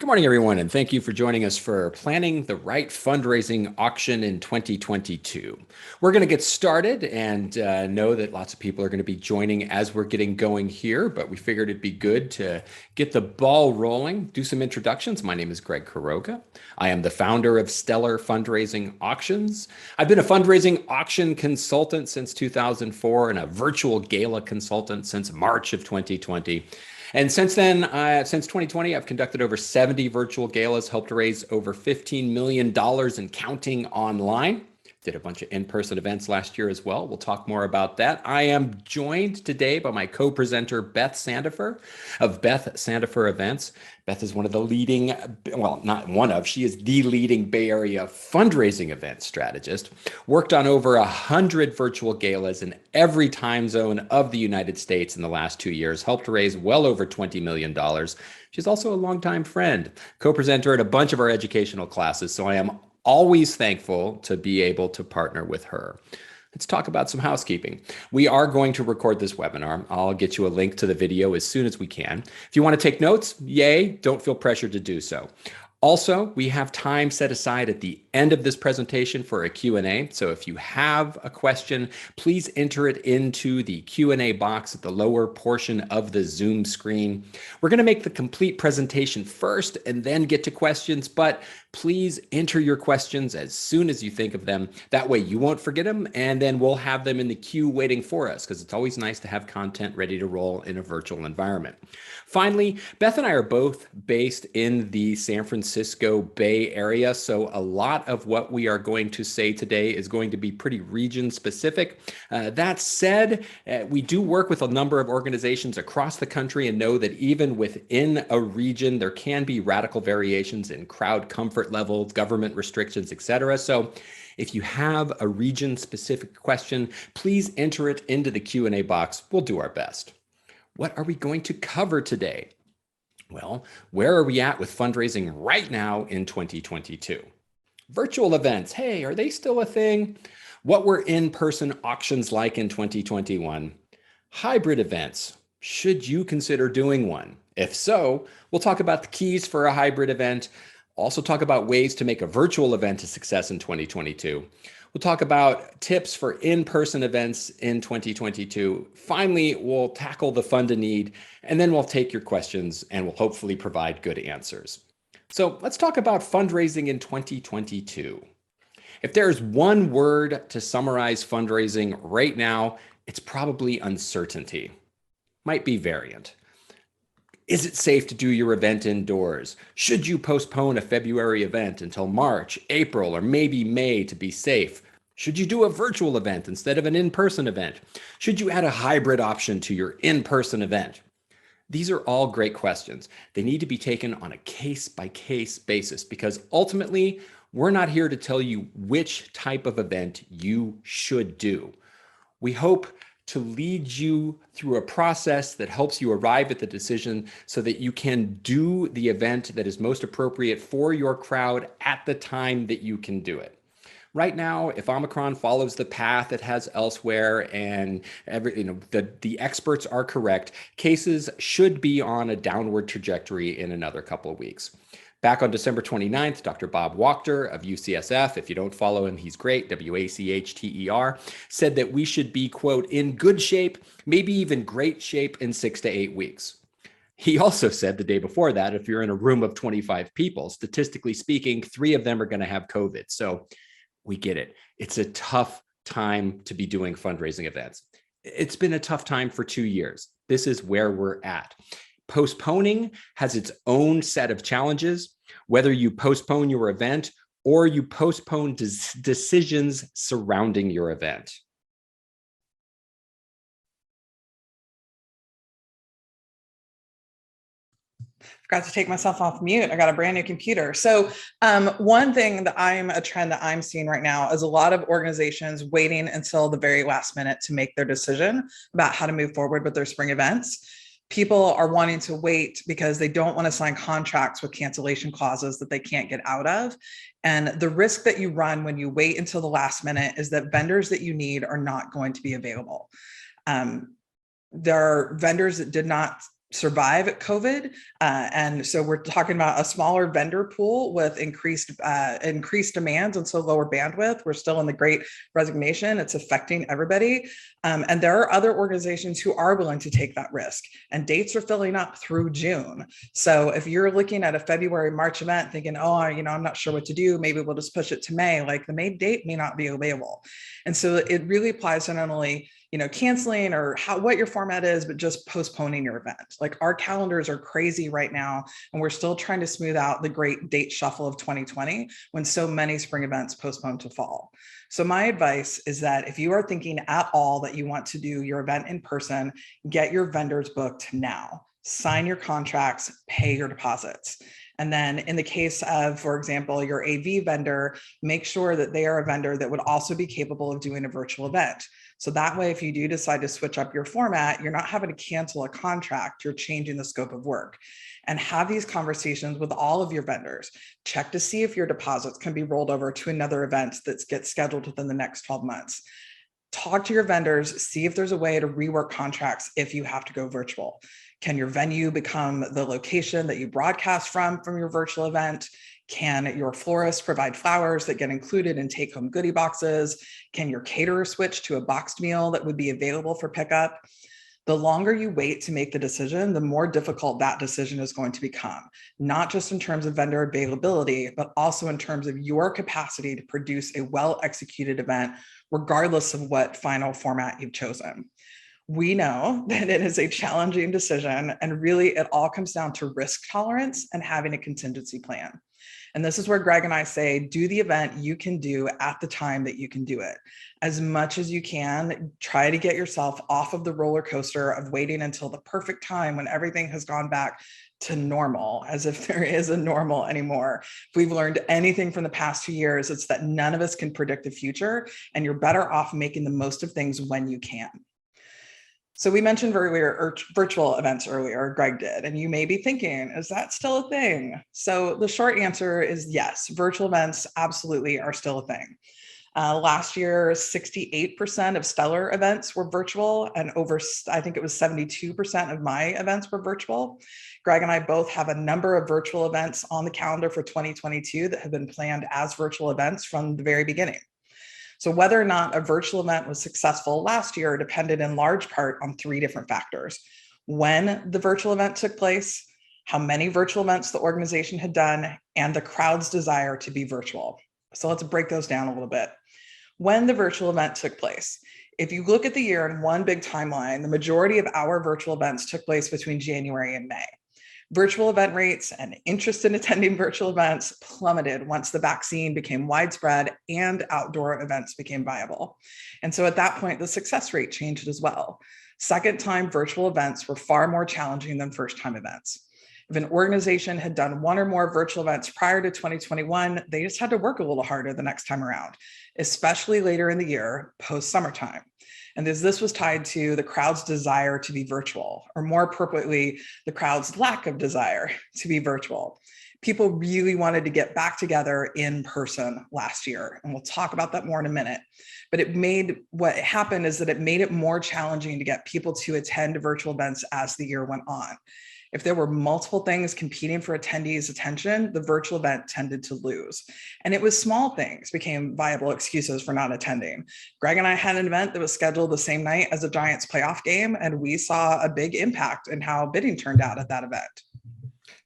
Good morning, everyone, and thank you for joining us for planning the right fundraising auction in 2022. We're going to get started and know that lots of people are going to be joining as we're getting going here, but we figured it'd be good to get the ball rolling, do some introductions. My name is Greg Kuroga. I am the founder of Stellar Fundraising Auctions. I've been a fundraising auction consultant since 2004 and a virtual gala consultant since March of 2020. And since then, since 2020, I've conducted over 70 virtual galas, helped raise over $15 million and counting online. Did a bunch of in-person events last year as well. We'll talk more about that. I am joined today by my co-presenter, Beth Sandofer of Beth Sandofer Events. Beth is one of the leading, well, not one of, she is the leading Bay Area fundraising event strategist. Worked on over 100 virtual galas in every time zone of the United States in the last 2 years, helped raise well over $20 million. She's also a longtime friend, co-presenter at a bunch of our educational classes, so I am always thankful to be able to partner with her. Let's talk about some housekeeping. We are going to record this webinar. I'll get you a link to the video as soon as we can. If you want to take notes, yay, don't feel pressured to do so. Also, we have time set aside at the end of this presentation for a Q&A. So if you have a question, please enter it into the Q&A box at the lower portion of the Zoom screen. We're going to make the complete presentation first and then get to questions, but please enter your questions as soon as you think of them. That way you won't forget them, and then we'll have them in the queue waiting for us, because it's always nice to have content ready to roll in a virtual environment. Finally, Beth and I are both based in the San Francisco Bay Area, so a lot of what we are going to say today is going to be pretty region specific. That said, we do work with a number of organizations across the country and know that even within a region, there can be radical variations in crowd comfort levels, government restrictions, etc. So if you have a region specific question, please enter it into the Q&A box. We'll do our best. What are we going to cover today? Well, where are we at with fundraising right now in 2022? Virtual events, hey, are they still a thing? What were in-person auctions like in 2021? Hybrid events, should you consider doing one? If so, we'll talk about the keys for a hybrid event, also talk about ways to make a virtual event a success in 2022. We'll talk about tips for in-person events in 2022. Finally, we'll tackle the fund to need, and then we'll take your questions and we'll hopefully provide good answers. So let's talk about fundraising in 2022. If there's one word to summarize fundraising right now, it's probably uncertainty. Might be variant. Is it safe to do your event indoors? Should you postpone a February event until March, April, or maybe May to be safe? Should you do a virtual event instead of an in-person event? Should you add a hybrid option to your in-person event? These are all great questions. They need to be taken on a case-by-case basis, because ultimately, we're not here to tell you which type of event you should do. We hope to lead you through a process that helps you arrive at the decision so that you can do the event that is most appropriate for your crowd at the time that you can do it. Right now, if Omicron follows the path it has elsewhere and the experts are correct, cases should be on a downward trajectory in another couple of weeks. Back on December 29th, Dr. Bob Wachter of UCSF, if you don't follow him, he's great, W-A-C-H-T-E-R, said that we should be, quote, in good shape, maybe even great shape in 6 to 8 weeks. He also said the day before that, if you're in a room of 25 people, statistically speaking, 3 of them are going to have COVID. So we get it. It's a tough time to be doing fundraising events. It's been a tough time for 2 years. This is where we're at. Postponing has its own set of challenges, whether you postpone your event or you postpone decisions surrounding your event. Forgot to take myself off mute. I got a brand new computer. So one thing that a trend that I'm seeing right now is a lot of organizations waiting until the very last minute to make their decision about how to move forward with their spring events. People are wanting to wait because they don't want to sign contracts with cancellation clauses that they can't get out of. And the risk that you run when you wait until the last minute is that vendors that you need are not going to be available. There are vendors that did not survive COVID. And so we're talking about a smaller vendor pool with increased demands and so lower bandwidth. We're still in the great resignation. It's affecting everybody. And there are other organizations who are willing to take that risk, and dates are filling up through June. So if you're looking at a February, March event thinking, oh, I'm not sure what to do, maybe we'll just push it to May, like the May date may not be available. And so it really applies to not only canceling or what your format is, but just postponing your event. Like our calendars are crazy right now, and we're still trying to smooth out the great date shuffle of 2020 when so many spring events postponed to fall. So my advice is that if you are thinking at all that you want to do your event in person, get your vendors booked now. Sign your contracts, pay your deposits. And then in the case of, for example, your AV vendor, make sure that they are a vendor that would also be capable of doing a virtual event. So that way, if you do decide to switch up your format, you're not having to cancel a contract, you're changing the scope of work. And have these conversations with all of your vendors. Check to see if your deposits can be rolled over to another event that gets scheduled within the next 12 months. Talk to your vendors, see if there's a way to rework contracts if you have to go virtual. Can your venue become the location that you broadcast from your virtual event? Can your florist provide flowers that get included in take-home goodie boxes? Can your caterer switch to a boxed meal that would be available for pickup? The longer you wait to make the decision, the more difficult that decision is going to become, not just in terms of vendor availability, but also in terms of your capacity to produce a well-executed event, regardless of what final format you've chosen. We know that it is a challenging decision, and really it all comes down to risk tolerance and having a contingency plan. And this is where Greg and I say, do the event you can do at the time that you can do it. As much as you can, try to get yourself off of the roller coaster of waiting until the perfect time when everything has gone back to normal, as if there is a normal anymore. If we've learned anything from the past 2 years, it's that none of us can predict the future, and you're better off making the most of things when you can. So we mentioned virtual events earlier, Greg did, and you may be thinking, is that still a thing? So the short answer is yes, virtual events absolutely are still a thing. Last year, 68% of Stellar events were virtual, and I think it was 72% of my events were virtual. Greg and I both have a number of virtual events on the calendar for 2022 that have been planned as virtual events from the very beginning. So whether or not a virtual event was successful last year depended in large part on 3 different factors: when the virtual event took place, how many virtual events the organization had done, and the crowd's desire to be virtual. So let's break those down a little bit. When the virtual event took place, if you look at the year in one big timeline, the majority of our virtual events took place between January and May. Virtual event rates and interest in attending virtual events plummeted once the vaccine became widespread and outdoor events became viable. And so at that point, the success rate changed as well. Second-time virtual events were far more challenging than first-time events. If an organization had done 1 or more virtual events prior to 2021, they just had to work a little harder the next time around, especially later in the year, post-summertime. And this was tied to the crowd's desire to be virtual, or more appropriately, the crowd's lack of desire to be virtual. People really wanted to get back together in person last year, and we'll talk about that more in a minute. But what happened is that it made it more challenging to get people to attend virtual events as the year went on. If there were multiple things competing for attendees' attention, the virtual event tended to lose. And it was small things became viable excuses for not attending. Greg and I had an event that was scheduled the same night as a Giants playoff game, and we saw a big impact in how bidding turned out at that event.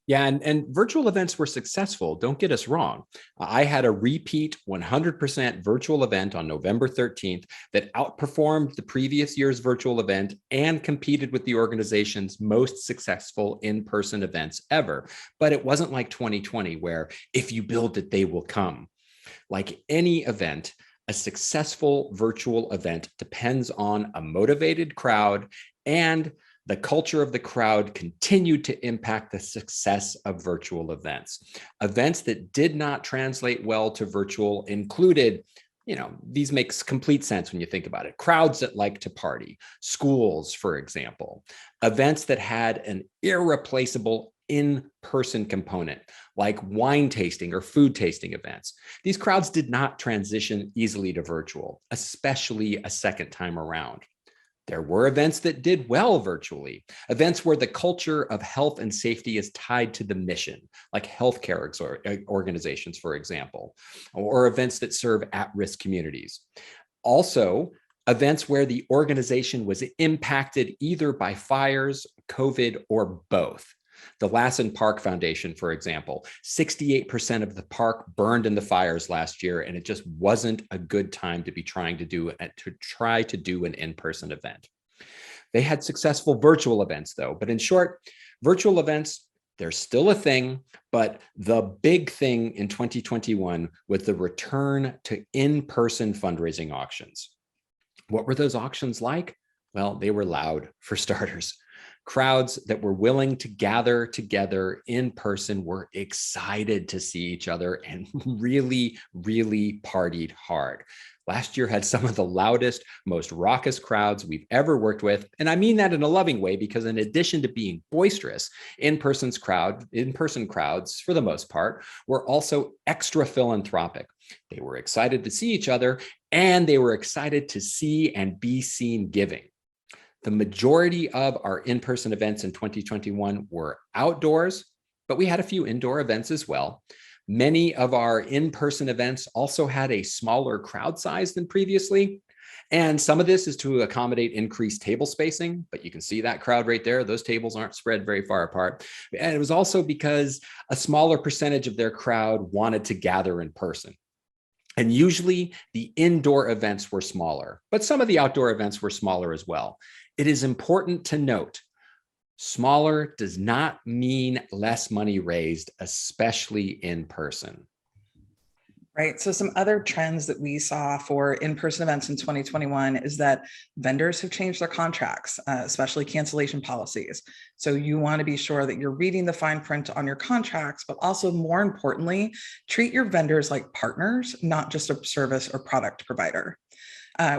Yeah, and virtual events were successful. Don't get us wrong. I had a repeat 100% virtual event on November 13th that outperformed the previous year's virtual event and competed with the organization's most successful in-person events ever. But it wasn't like 2020, where if you build it, they will come. Like any event, a successful virtual event depends on a motivated crowd, and the culture of the crowd continued to impact the success of virtual events. Events that did not translate well to virtual included, these makes complete sense when you think about it. Crowds that like to party, schools, for example, events that had an irreplaceable in-person component, like wine tasting or food tasting events. These crowds did not transition easily to virtual, especially a second time around. There were events that did well virtually, events where the culture of health and safety is tied to the mission, like healthcare organizations, for example, or events that serve at-risk communities. Also, events where the organization was impacted either by fires, COVID, or both. The Lassen Park Foundation, for example, 68% of the park burned in the fires last year, and it just wasn't a good time to be trying to do an in-person event. They had successful virtual events, though. But in short, virtual events, they're still a thing, but the big thing in 2021 was the return to in-person fundraising auctions. What were those auctions like? Well, they were loud, for starters. Crowds that were willing to gather together in person were excited to see each other and really, really partied hard. Last year had some of the loudest, most raucous crowds we've ever worked with. And I mean that in a loving way, because in addition to being boisterous, in-person crowds, for the most part, were also extra philanthropic. They were excited to see each other, and they were excited to see and be seen giving. The majority of our in-person events in 2021 were outdoors, but we had a few indoor events as well. Many of our in-person events also had a smaller crowd size than previously. And some of this is to accommodate increased table spacing, but you can see that crowd right there. Those tables aren't spread very far apart. And it was also because a smaller percentage of their crowd wanted to gather in person. And usually the indoor events were smaller, but some of the outdoor events were smaller as well. It is important to note, smaller does not mean less money raised, especially in person. Right. So some other trends that we saw for in-person events in 2021 is that vendors have changed their contracts, especially cancellation policies. So you want to be sure that you're reading the fine print on your contracts, but also more importantly, treat your vendors like partners, not just a service or product provider.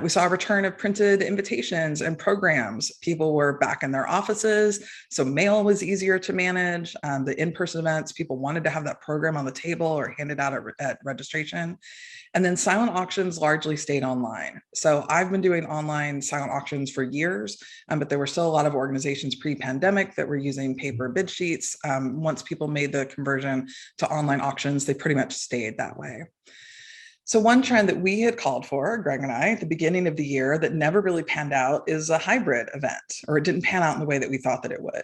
We saw a return of printed invitations and programs. People were back in their offices, so mail was easier to manage. The in-person events, people wanted to have that program on the table or handed out at registration. And then silent auctions largely stayed online. So I've been doing online silent auctions for years, but there were still a lot of organizations pre-pandemic that were using paper bid sheets. Once people made the conversion to online auctions, they pretty much stayed that way. So one trend that we had called for, Greg and I, at the beginning of the year that never really panned out is a hybrid event, or it didn't pan out in the way that we thought that it would.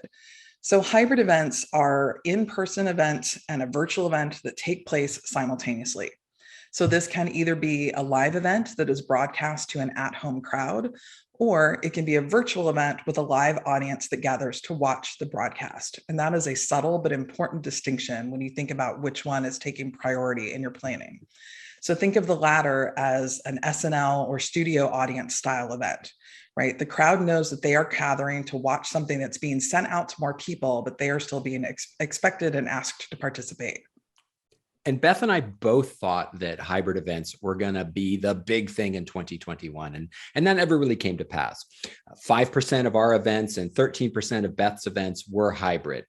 So hybrid events are in-person events and a virtual event that take place simultaneously. So this can either be a live event that is broadcast to an at-home crowd, or it can be a virtual event with a live audience that gathers to watch the broadcast. And that is a subtle but important distinction when you think about which one is taking priority in your planning. So think of the latter as an SNL or studio audience style event, right? The crowd knows that they are gathering to watch something that's being sent out to more people, but they are still being expected and asked to participate. And Beth and I both thought that hybrid events were going to be the big thing in 2021. And that never really came to pass. 5% of our events and 13% of Beth's events were hybrid.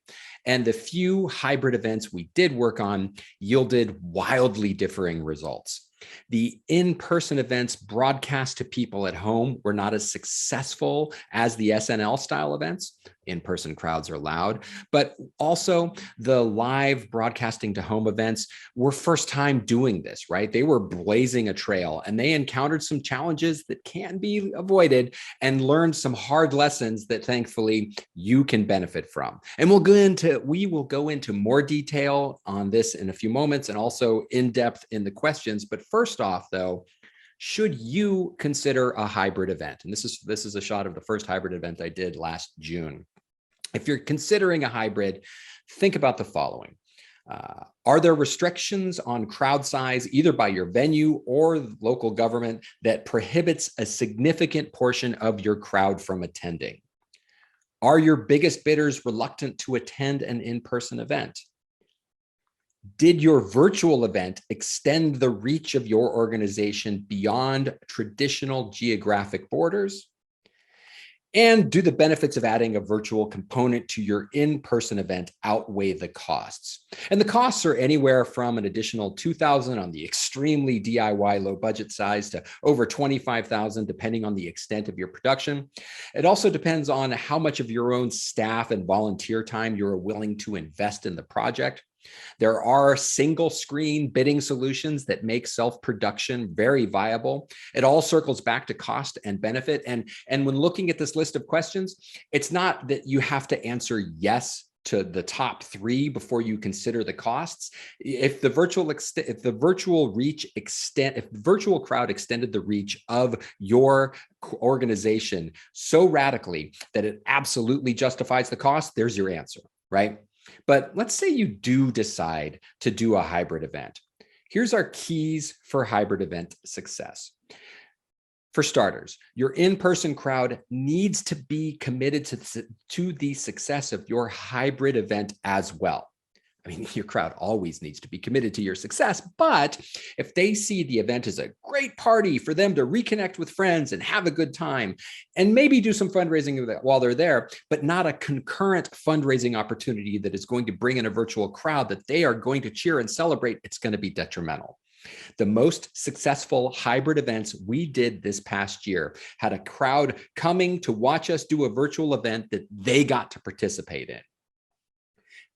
And the few hybrid events we did work on yielded wildly differing results. The in-person events broadcast to people at home were not as successful as the SNL style events. In-person crowds are loud, but also the live broadcasting to home events were first time doing this, right? They were blazing a trail and they encountered some challenges that can be avoided and learned some hard lessons that thankfully you can benefit from. And we will go into more detail on this in a few moments and also in depth in the questions. But first off, though, should you consider a hybrid event? And this is a shot of the first hybrid event I did last June. If you're considering a hybrid, think about the following. Are there restrictions on crowd size, either by your venue or local government, that prohibits a significant portion of your crowd from attending? Are your biggest bidders reluctant to attend an in-person event? Did your virtual event extend the reach of your organization beyond traditional geographic borders? And do the benefits of adding a virtual component to your in-person event outweigh the costs? And the costs are anywhere from an additional $2,000 on the extremely DIY low budget size to over $25,000, depending on the extent of your production. It also depends on how much of your own staff and volunteer time you're willing to invest in the project. There are single screen bidding solutions that make self-production very viable. It all circles back to cost and benefit. And when looking at this list of questions, it's not that you have to answer yes to the top three before you consider the costs. If the virtual crowd extended the reach of your organization so radically that it absolutely justifies the cost, there's your answer, right? But let's say you do decide to do a hybrid event. Here's our keys for hybrid event success. For starters, your in-person crowd needs to be committed to the success of your hybrid event as well. I mean, your crowd always needs to be committed to your success, but if they see the event as a great party for them to reconnect with friends and have a good time, and maybe do some fundraising while they're there, but not a concurrent fundraising opportunity that is going to bring in a virtual crowd that they are going to cheer and celebrate, it's going to be detrimental. The most successful hybrid events we did this past year had a crowd coming to watch us do a virtual event that they got to participate in.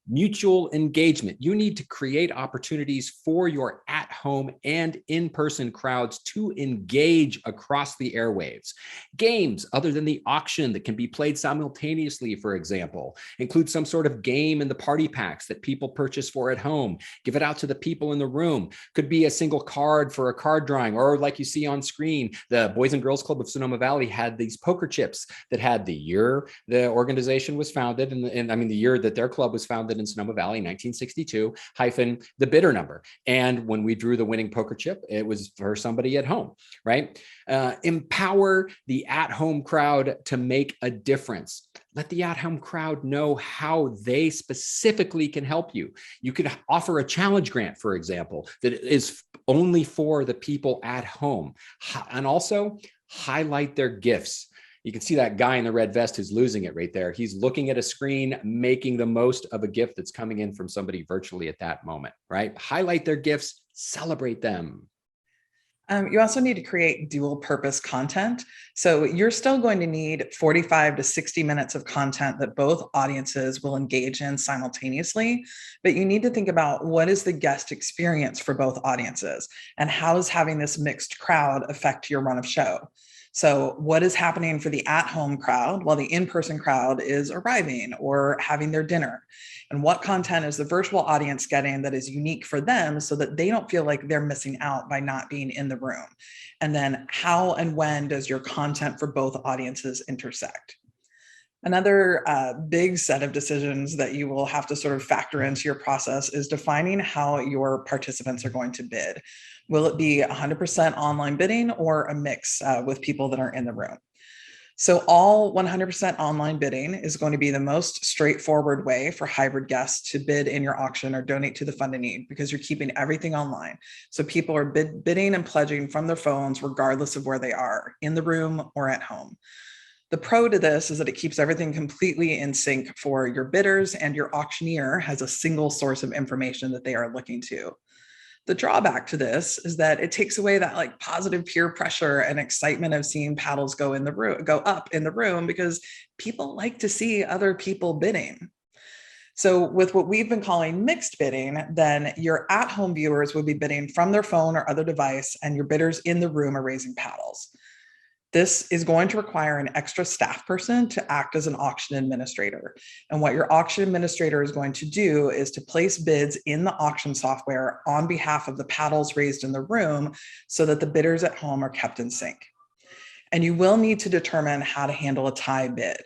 Mutual engagement. You need to create opportunities for your at-home and in-person crowds to engage across the airwaves. Games other than the auction that can be played simultaneously, for example, include some sort of game in the party packs that people purchase for at home. Give it out to the people in the room. Could be a single card for a card drawing, or like you see on screen, the Boys and Girls Club of Sonoma Valley had these poker chips that had the year the organization was founded, and I mean the year that their club was founded in Sonoma Valley, 1962, hyphen the bidder number. And when we drew the winning poker chip, it was for somebody at home, right? Empower the at-home crowd to make a difference. Let the at-home crowd know how they specifically can help you. You could offer a challenge grant, for example, that is only for the people at home. And also highlight their gifts. You can see that guy in the red vest who's losing it right there. He's looking at a screen, making the most of a gift that's coming in from somebody virtually at that moment, right? Highlight their gifts, celebrate them. You also need to create dual purpose content. So you're still going to need 45 to 60 minutes of content that both audiences will engage in simultaneously, but you need to think about what is the guest experience for both audiences and how does having this mixed crowd affect your run of show? So what is happening for the at-home crowd while the in-person crowd is arriving or having their dinner? And what content is the virtual audience getting that is unique for them so that they don't feel like they're missing out by not being in the room? And then how and when does your content for both audiences intersect? Another big set of decisions that you will have to sort of factor into your process is defining how your participants are going to bid. Will it be 100% online bidding or a mix with people that are in the room? So all 100% online bidding is going to be the most straightforward way for hybrid guests to bid in your auction or donate to the fund in need because you're keeping everything online. So people are bidding and pledging from their phones regardless of where they are, in the room or at home. The pro to this is that it keeps everything completely in sync for your bidders, and your auctioneer has a single source of information that they are looking to. The drawback to this is that it takes away that like positive peer pressure and excitement of seeing paddles go up in the room because people like to see other people bidding. So with what we've been calling mixed bidding, then your at-home viewers would be bidding from their phone or other device, and your bidders in the room are raising paddles. This is going to require an extra staff person to act as an auction administrator. And what your auction administrator is going to do is to place bids in the auction software on behalf of the paddles raised in the room so that the bidders at home are kept in sync. And you will need to determine how to handle a tie bid.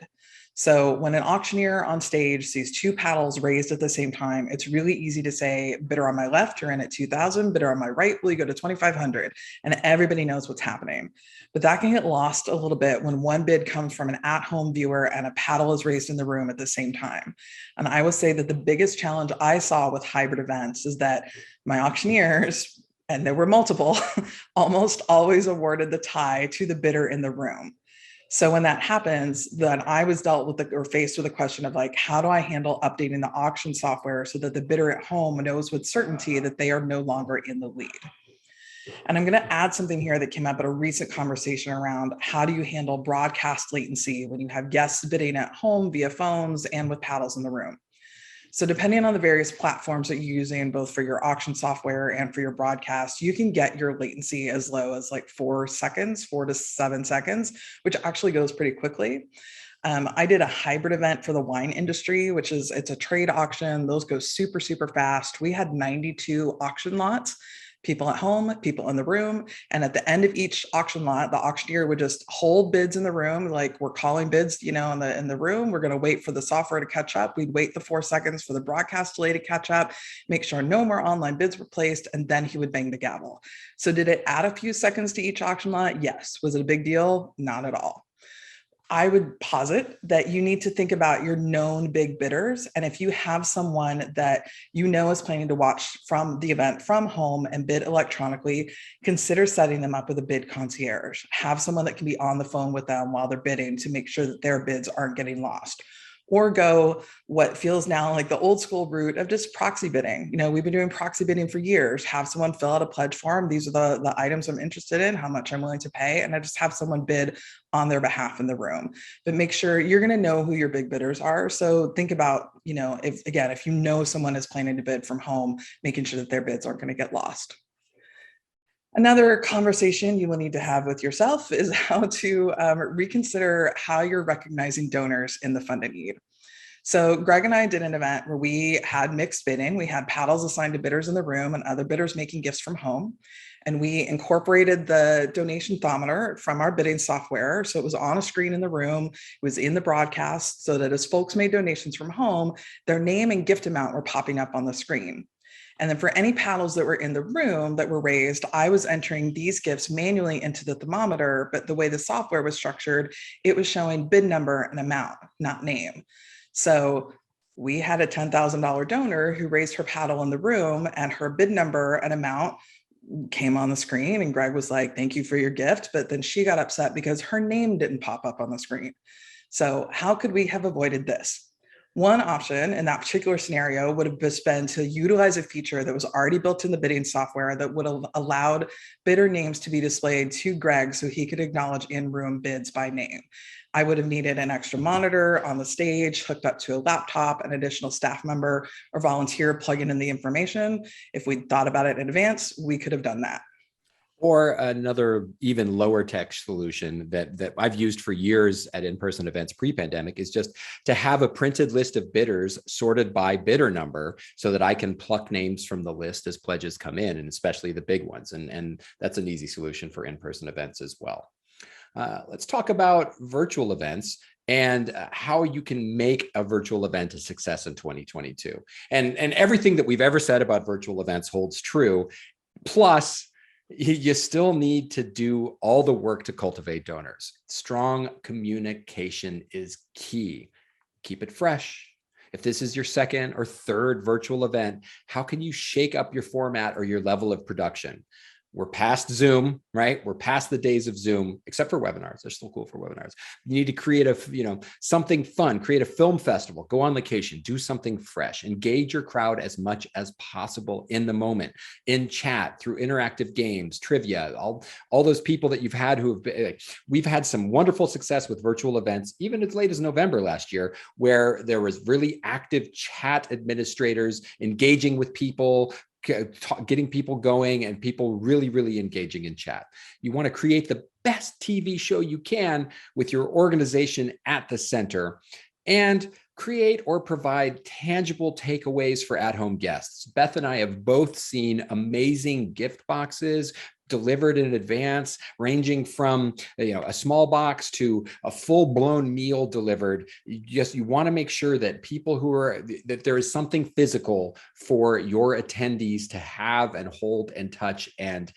So when an auctioneer on stage sees two paddles raised at the same time, it's really easy to say, bidder on my left, you're in at 2,000, bidder on my right, will you go to 2,500? And everybody knows what's happening. But that can get lost a little bit when one bid comes from an at-home viewer and a paddle is raised in the room at the same time. And I would say that the biggest challenge I saw with hybrid events is that my auctioneers, and there were multiple, almost always awarded the tie to the bidder in the room. So when that happens, then I was dealt with or faced with the question of like, how do I handle updating the auction software so that the bidder at home knows with certainty that they are no longer in the lead? And I'm going to add something here that came up at a recent conversation around how do you handle broadcast latency when you have guests bidding at home via phones and with paddles in the room. So depending on the various platforms that you're using, both for your auction software and for your broadcast, you can get your latency as low as like 4 seconds, 4 to 7 seconds, which actually goes pretty quickly. I did a hybrid event for the wine industry, it's a trade auction. Those go super, super fast. We had 92 auction lots, people at home, people in the room. And at the end of each auction lot, the auctioneer would just hold bids in the room. Like, we're calling bids, in the room. We're going to wait for the software to catch up. We'd wait the 4 seconds for the broadcast delay to catch up, make sure no more online bids were placed, and then he would bang the gavel. So did it add a few seconds to each auction lot? Yes. Was it a big deal? Not at all. I would posit that you need to think about your known big bidders. And if you have someone that is planning to watch from the event from home and bid electronically, consider setting them up with a bid concierge. Have someone that can be on the phone with them while they're bidding to make sure that their bids aren't getting lost. Or go what feels now like the old school route of just proxy bidding. We've been doing proxy bidding for years. Have someone fill out a pledge form. These are the items I'm interested in, how much I'm willing to pay. And I just have someone bid on their behalf in the room. But make sure you're going to know who your big bidders are. So think about, if someone is planning to bid from home, making sure that their bids aren't going to get lost. Another conversation you will need to have with yourself is how to reconsider how you're recognizing donors in the fund in need. So Greg and I did an event where we had mixed bidding. We had paddles assigned to bidders in the room and other bidders making gifts from home. And we incorporated the donation thermometer from our bidding software. So it was on a screen in the room, it was in the broadcast, so that as folks made donations from home, their name and gift amount were popping up on the screen. And then for any paddles that were in the room that were raised, I was entering these gifts manually into the thermometer, but the way the software was structured, it was showing bid number and amount, not name. So we had a $10,000 donor who raised her paddle in the room, and her bid number and amount came on the screen, and Greg was like, "Thank you for your gift." But then she got upset because her name didn't pop up on the screen. So how could we have avoided this? One option in that particular scenario would have just been to utilize a feature that was already built in the bidding software that would have allowed bidder names to be displayed to Greg so he could acknowledge in-room bids by name. I would have needed an extra monitor on the stage hooked up to a laptop, an additional staff member or volunteer plugging in the information. If we'd thought about it in advance, we could have done that. Or another even lower tech solution that I've used for years at in-person events pre-pandemic is just to have a printed list of bidders sorted by bidder number so that I can pluck names from the list as pledges come in, and especially the big ones. And that's an easy solution for in-person events as well. Let's talk about virtual events and how you can make a virtual event a success in 2022. And everything that we've ever said about virtual events holds true. Plus, you still need to do all the work to cultivate donors. Strong communication is key. Keep it fresh. If this is your second or third virtual event, how can you shake up your format or your level of production? We're past Zoom, right? We're past the days of Zoom, except for webinars. They're still cool for webinars. You need to create something fun, create a film festival, go on location, do something fresh, engage your crowd as much as possible in the moment, in chat, through interactive games, trivia, all those people that you've had we've had some wonderful success with virtual events, even as late as November last year, where there was really active chat administrators engaging with people, getting people going, and people really, really engaging in chat. You want to create the best TV show you can with your organization at the center, and create or provide tangible takeaways for at-home guests. Beth and I have both seen amazing gift boxes delivered in advance, ranging from a small box to a full-blown meal delivered. You want to make sure that that there is something physical for your attendees to have and hold and touch and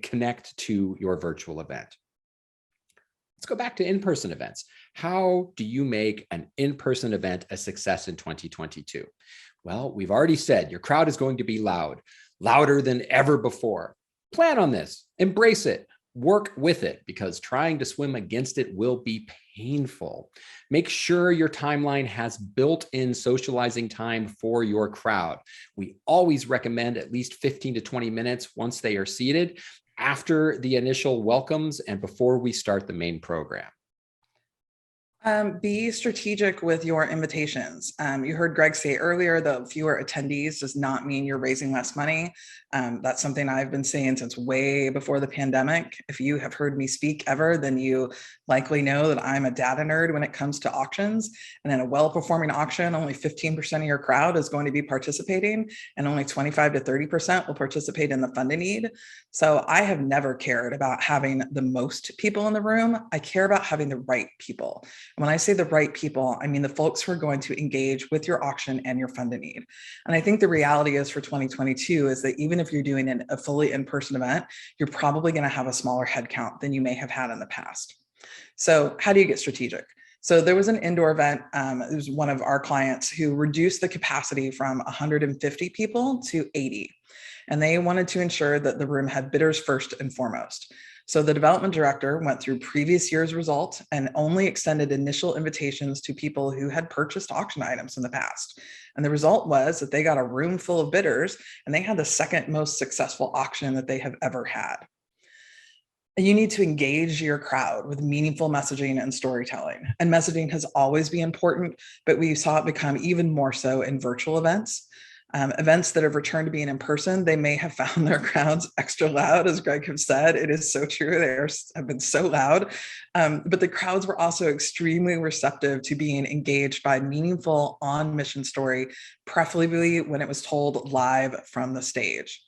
connect to your virtual event. Let's go back to in-person events. How do you make an in-person event a success in 2022? Well, we've already said your crowd is going to be loud, louder than ever before. Plan on this, embrace it, work with it because trying to swim against it will be painful. Make sure your timeline has built-in socializing time for your crowd. We always recommend at least 15 to 20 minutes once they are seated, after the initial welcomes and before we start the main program. Be strategic with your invitations. You heard Greg say earlier, the fewer attendees does not mean you're raising less money. That's something I've been saying since way before the pandemic. If you have heard me speak ever, then you likely know that I'm a data nerd when it comes to auctions. And in a well-performing auction, only 15% of your crowd is going to be participating, and only 25 to 30% will participate in the funding need. So I have never cared about having the most people in the room. I care about having the right people. When I say the right people, I mean the folks who are going to engage with your auction and your funding need. And I think the reality is for 2022 is that even if you're doing a fully in-person event, you're probably going to have a smaller headcount than you may have had in the past. So how do you get strategic? So there was an indoor event. It was one of our clients who reduced the capacity from 150 people to 80. And they wanted to ensure that the room had bidders first and foremost. So the development director went through previous year's results and only extended initial invitations to people who had purchased auction items in the past. And the result was that they got a room full of bidders, and they had the second most successful auction that they have ever had. And you need to engage your crowd with meaningful messaging and storytelling. And messaging has always been important, but we saw it become even more so in virtual events. Events that have returned to being in person, they may have found their crowds extra loud, as Greg have said. It is so true. Have been so loud. But the crowds were also extremely receptive to being engaged by meaningful on-mission story, preferably when it was told live from the stage.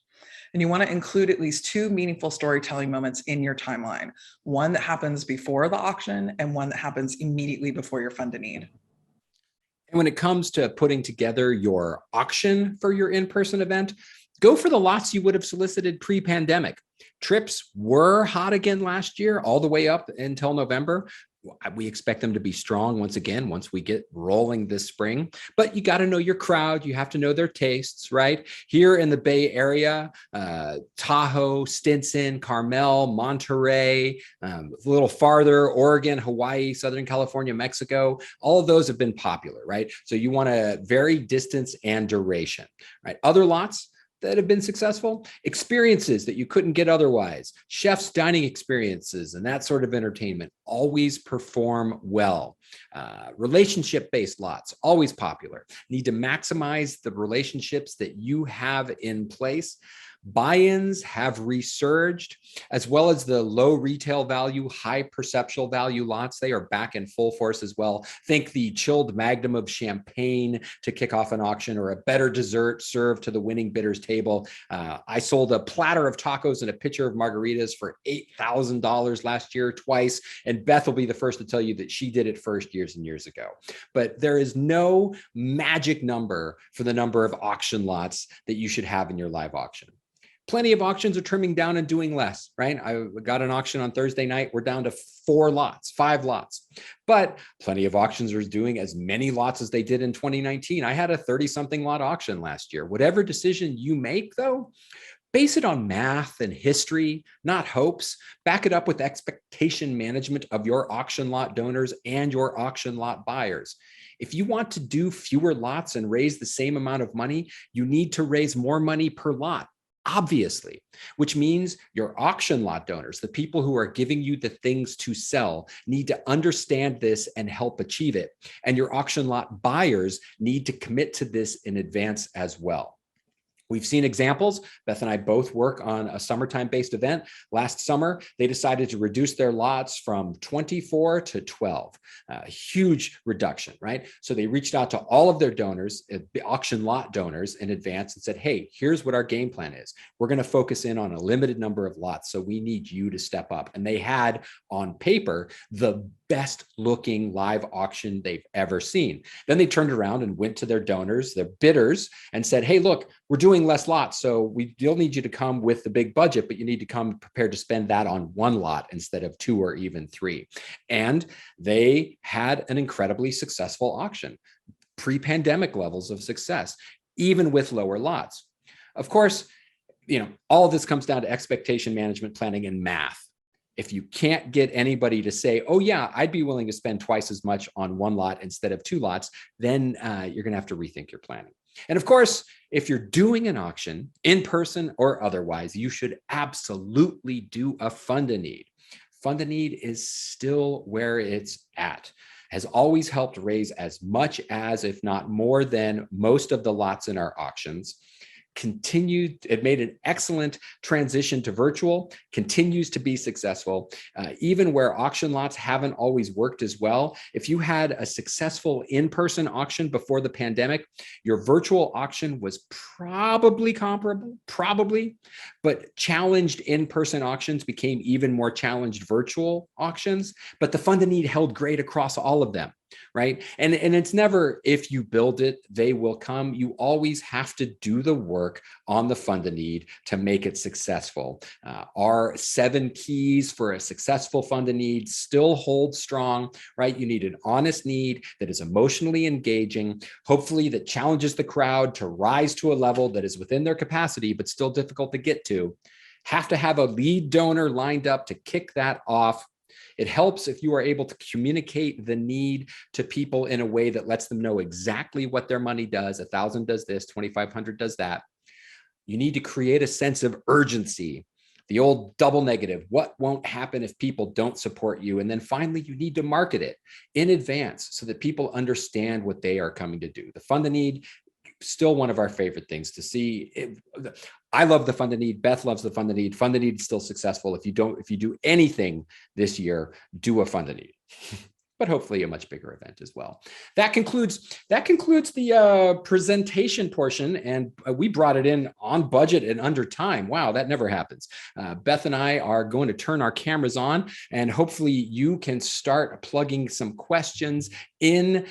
And you want to include at least two meaningful storytelling moments in your timeline, one that happens before the auction and one that happens immediately before your funding need. And when it comes to putting together your auction for your in-person event, go for the lots you would have solicited pre-pandemic. Trips were hot again last year, all the way up until November. We expect them to be strong once again, once we get rolling this spring. But you got to know your crowd. You have to know their tastes, right? Here in the Bay Area, Tahoe, Stinson, Carmel, Monterey, a little farther, Oregon, Hawaii, Southern California, Mexico, all of those have been popular, right? So you want to vary distance and duration, right? Other lots that have been successful, experiences that you couldn't get otherwise, chef's dining experiences and that sort of entertainment always perform well. Relationship-based lots, always popular. Need to maximize the relationships that you have in place. Buy-ins have resurged, as well as the low retail value, high perceptual value lots. They are back in full force as well. Think the chilled magnum of champagne to kick off an auction, or a better dessert served to the winning bidder's table. I sold a platter of tacos and a pitcher of margaritas for $8,000 last year twice, and Beth will be the first to tell you that she did it first years and years ago. But there is no magic number for the number of auction lots that you should have in your live auction. Plenty of auctions are trimming down and doing less, right? I got an auction on Thursday night. We're down to 5 lots. But plenty of auctions are doing as many lots as they did in 2019. I had a 30-something lot auction last year. Whatever decision you make, though, base it on math and history, not hopes. Back it up with expectation management of your auction lot donors and your auction lot buyers. If you want to do fewer lots and raise the same amount of money, you need to raise more money per lot. Obviously, which means your auction lot donors, the people who are giving you the things to sell, need to understand this and help achieve it. And your auction lot buyers need to commit to this in advance as well. We've seen examples. Beth and I both work on a summertime-based event. Last summer, they decided to reduce their lots from 24 to 12. A huge reduction, right? So they reached out to all of their donors, auction lot donors, in advance and said, hey, here's what our game plan is. We're going to focus in on a limited number of lots, so we need you to step up. And they had, on paper, the best looking live auction they've ever seen. Then they turned around and went to their donors, their bidders, and said, hey, look, we're doing less lots, so we still need you to come with the big budget, but you need to come prepared to spend that on 1 lot instead of 2 or even 3. And they had an incredibly successful auction, pre-pandemic levels of success, even with lower lots. Of course, all of this comes down to expectation management, planning, and math. If you can't get anybody to say, oh yeah, I'd be willing to spend twice as much on one lot instead of 2 lots, then you're going to have to rethink your planning. And of course, if you're doing an auction in person or otherwise, you should absolutely do a fund a need. Fund a need is still where it's at. Has always helped raise as much as, if not more than, most of the lots in our auctions. It made an excellent transition to virtual, continues to be successful, even where auction lots haven't always worked as well. If you had a successful in-person auction before the pandemic, your virtual auction was probably comparable, but challenged in-person auctions became even more challenged virtual auctions, but the fund and need held great across all of them. Right. And it's never, if you build it, they will come. You always have to do the work on the fund a need to make it successful. Our 7 keys for a successful fund a need still hold strong, right? You need an honest need that is emotionally engaging, hopefully that challenges the crowd to rise to a level that is within their capacity, but still difficult to get to. Have to have a lead donor lined up to kick that off. It helps if you are able to communicate the need to people in a way that lets them know exactly what their money does. 1,000 does this, 2,500 does that. You need to create a sense of urgency. The old double negative, what won't happen if people don't support you? And then finally, you need to market it in advance so that people understand what they are coming to do. The fund the need, still one of our favorite things to see. I love the fund a need. Beth loves the fund a need. Fund a need is still successful. If you do anything this year, do a fund a need, but hopefully a much bigger event as well. That concludes the presentation portion, and we brought it in on budget and under time. Wow, that never happens. Beth and I are going to turn our cameras on, and hopefully you can start plugging some questions into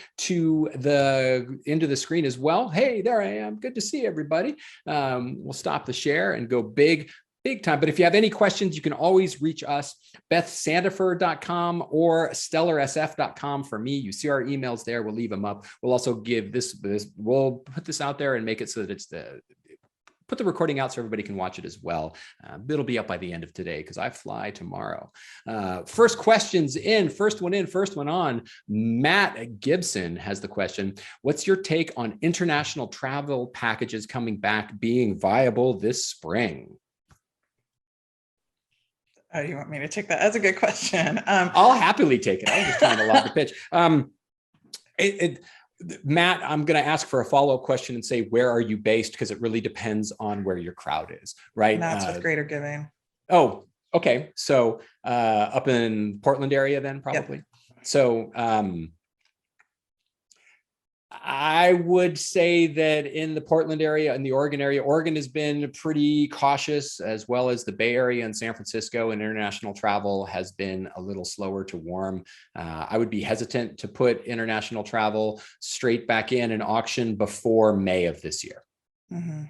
the screen as well. Hey, there I am. Good to see everybody. We'll stop the share and go big time. But if you have any questions, you can always reach us, bethsandofer.com or stellarsf.com for me. You see our emails there. We'll leave them up. We'll also give we'll put this out there and make it so that put the recording out so everybody can watch it as well. It'll be up by the end of today because I fly tomorrow. First questions in, first one on. Matt Gibson has the question. What's your take on international travel packages coming back being viable this spring? Oh, you want me to take that? That's a good question. I'll happily take it. I'm just trying to lob the pitch. Matt, I'm going to ask for a follow-up question and say, where are you based? Because it really depends on where your crowd is, right? And that's with Greater Giving. Oh, okay. So up in Portland area then probably. Yep. So I would say that in the Portland area and the Oregon area, Oregon has been pretty cautious, as well as the Bay Area and San Francisco, and international travel has been a little slower to warm. I would be hesitant to put international travel straight back in an auction before May of this year. Mm-hmm.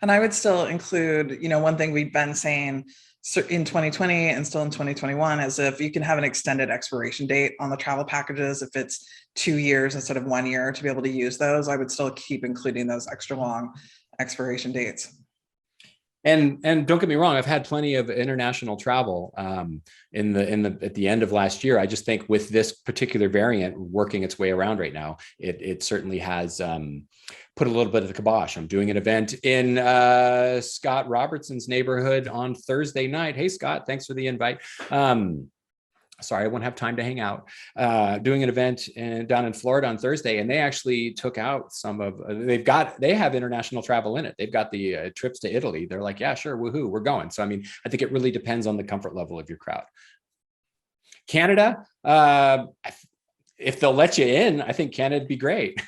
And I would still include, one thing we've been saying in 2020 and still in 2021 is if you can have an extended expiration date on the travel packages, if it's 2 years instead of 1 year, to be able to use those, I would still keep including those extra long expiration dates. And don't get me wrong, I've had plenty of international travel at the end of last year. I just think with this particular variant working its way around right now, it certainly has put a little bit of the kibosh. I'm doing an event in Scott Robertson's neighborhood on Thursday night. Hey, Scott, thanks for the invite. Sorry, I won't have time to hang out. Doing an event down in Florida on Thursday, and they actually took out some of. They have international travel in it. They've got the trips to Italy. They're like, yeah, sure, woohoo, we're going. So I mean, I think it really depends on the comfort level of your crowd. Canada, if they'll let you in, I think Canada'd be great.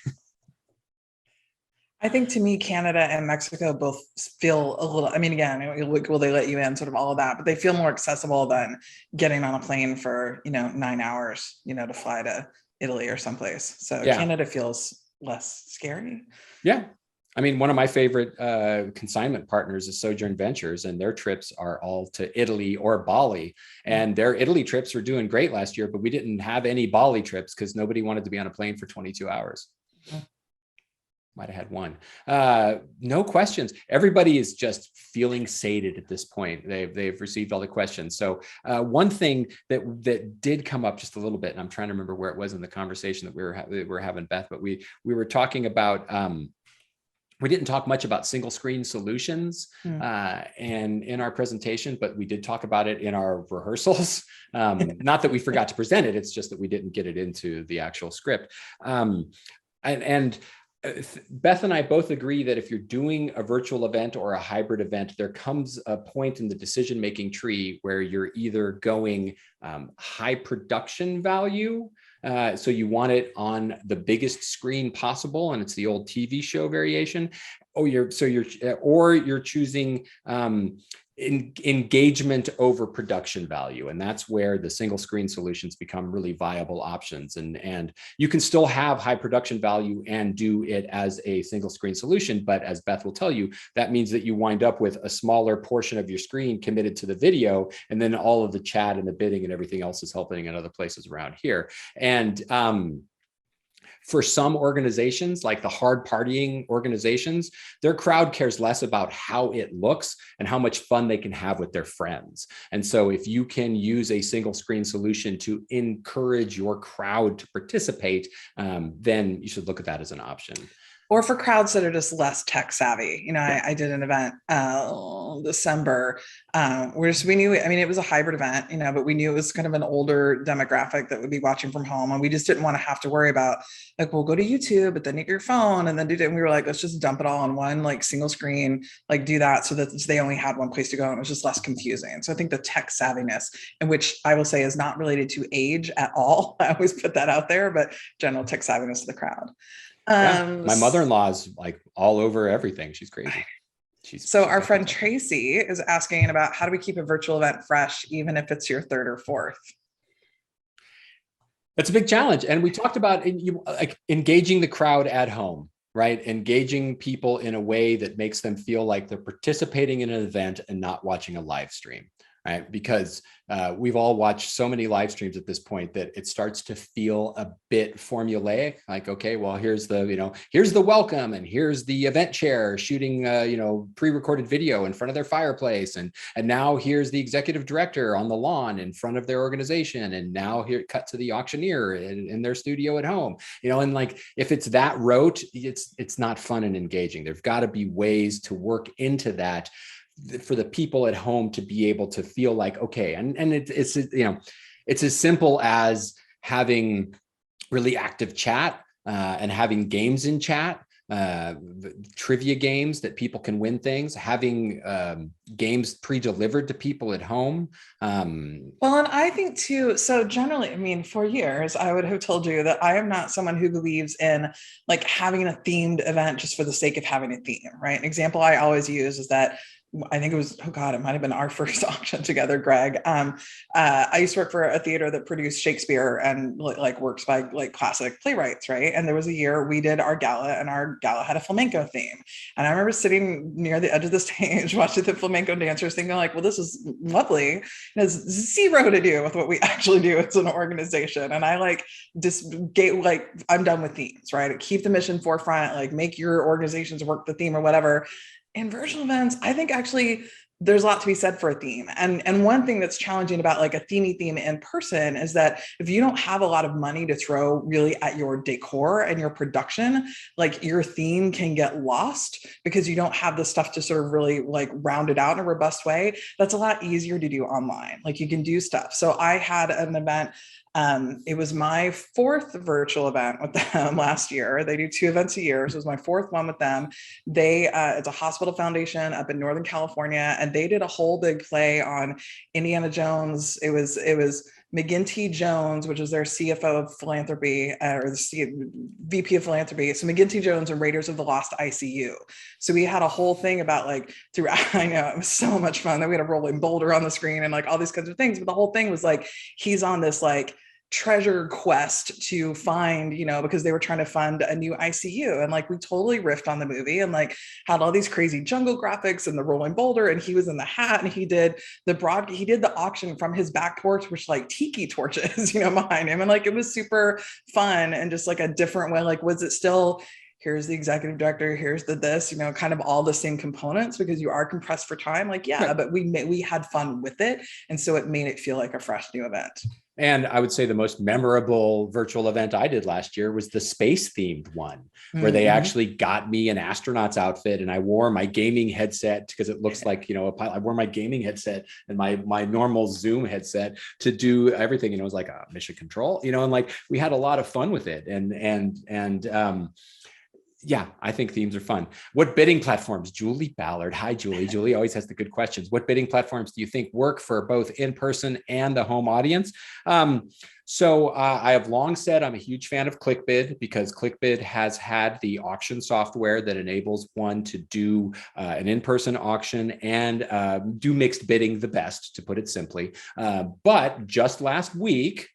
I think to me, Canada and Mexico both feel a little, I mean, again, will they let you in, sort of all of that, but they feel more accessible than getting on a plane for, 9 hours, to fly to Italy or someplace. So yeah. Canada feels less scary. Yeah. I mean, one of my favorite consignment partners is Sojourn Ventures, and their trips are all to Italy or Bali. And their Italy trips were doing great last year, but we didn't have any Bali trips because nobody wanted to be on a plane for 22 hours. Might have had one. No questions. Everybody is just feeling sated at this point. They've received all the questions. So one thing that did come up just a little bit, and I'm trying to remember where it was in the conversation that we were having, Beth, but we were talking about. We didn't talk much about single screen solutions and in our presentation, but we did talk about it in our rehearsals. Not that we forgot to present it, it's just that we didn't get it into the actual script. Beth and I both agree that if you're doing a virtual event or a hybrid event, there comes a point in the decision-making tree where you're either going high production value, so you want it on the biggest screen possible, and it's the old TV show variation, or you're choosing engagement over production value. And that's where the single screen solutions become really viable options. And you can still have high production value and do it as a single screen solution. But as Beth will tell you, that means that you wind up with a smaller portion of your screen committed to the video, and then all of the chat and the bidding and everything else is helping in other places around here. And for some organizations, like the hard partying organizations, their crowd cares less about how it looks and how much fun they can have with their friends. And so if you can use a single screen solution to encourage your crowd to participate, then you should look at that as an option. Or for crowds that are just less tech savvy. You know, I did an event December where we knew, I mean, it was a hybrid event, you know, but we knew it was kind of an older demographic that would be watching from home. And we just didn't want to have to worry about, like, we'll go to YouTube, but then you get your phone and then do it. And we were like, let's just dump it all on one, like, single screen, like, do that so that they only had one place to go. And it was just less confusing. So I think the tech savviness, in which I will say is not related to age at all. I always put that out there, but general tech savviness of the crowd. My mother-in-law is like all over everything. She's crazy. So our friend Tracy is asking about how do we keep a virtual event fresh, even if it's your third or fourth? That's a big challenge. And we talked about like engaging the crowd at home, right? Engaging people in a way that makes them feel like they're participating in an event and not watching a live stream. Right? Because we've all watched so many live streams at this point that it starts to feel a bit formulaic. Like, okay, well, here's the welcome, and here's the event chair shooting, pre-recorded video in front of their fireplace, and now here's the executive director on the lawn in front of their organization, and now here cut to the auctioneer in their studio at home. And like, if it's that rote, it's not fun and engaging. There've got to be ways to work into that for the people at home to be able to feel like, okay, and it's as simple as having really active chat and having games in chat, trivia games that people can win things, having games pre-delivered to people at home. Well, and I think too, so generally, I mean, for years, I would have told you that I am not someone who believes in like having a themed event just for the sake of having a theme, right? An example I always use is that I think it was, oh God, it might've been our first auction together, Greg. I used to work for a theater that produced Shakespeare and like works by like classic playwrights, right? And there was a year we did our gala, and our gala had a flamenco theme. And I remember sitting near the edge of the stage watching the flamenco dancers thinking like, well, this is lovely. It has zero to do with what we actually do as an organization. And I like just I'm done with themes, right? Keep the mission forefront, like make your organizations work the theme or whatever. In virtual events, I think actually there's a lot to be said for a theme. And one thing that's challenging about like a themey theme in person is that if you don't have a lot of money to throw really at your decor and your production, like your theme can get lost because you don't have the stuff to sort of really like round it out in a robust way. That's a lot easier to do online. Like you can do stuff. So I had an event. It was my fourth virtual event with them last year. They do 2 events a year. So it was my fourth one with them. It's a hospital foundation up in Northern California. And they did a whole big play on Indiana Jones. It was McGinty Jones, which is their CFO of philanthropy, or the VP of philanthropy. So McGinty Jones and Raiders of the Lost ICU. So we had a whole thing about like throughout, I know it was so much fun. Then we had a rolling boulder on the screen and like all these kinds of things. But the whole thing was like, he's on this like treasure quest to find, because they were trying to fund a new ICU. And like, we totally riffed on the movie and like had all these crazy jungle graphics and the rolling boulder. And he was in the hat and he did the auction from his back porch, which like tiki torches, behind him. And like, it was super fun and just like a different way. Like, was it still here's the executive director, here's the this, kind of all the same components, because you are compressed for time. Like, yeah, but we had fun with it. And so it made it feel like a fresh new event. And I would say the most memorable virtual event I did last year was the space themed one, where they actually got me an astronaut's outfit and I wore my gaming headset because it looks like, a pilot. I wore my gaming headset and my normal Zoom headset to do everything. It was like a mission control, and like we had a lot of fun with it. Yeah, I think themes are fun. What bidding platforms? Julie Ballard. Hi, Julie. Julie always has the good questions. What bidding platforms do you think work for both in-person and the home audience? So I have long said I'm a huge fan of ClickBid, because ClickBid has had the auction software that enables one to do an in-person auction and do mixed bidding the best, to put it simply. But just last week,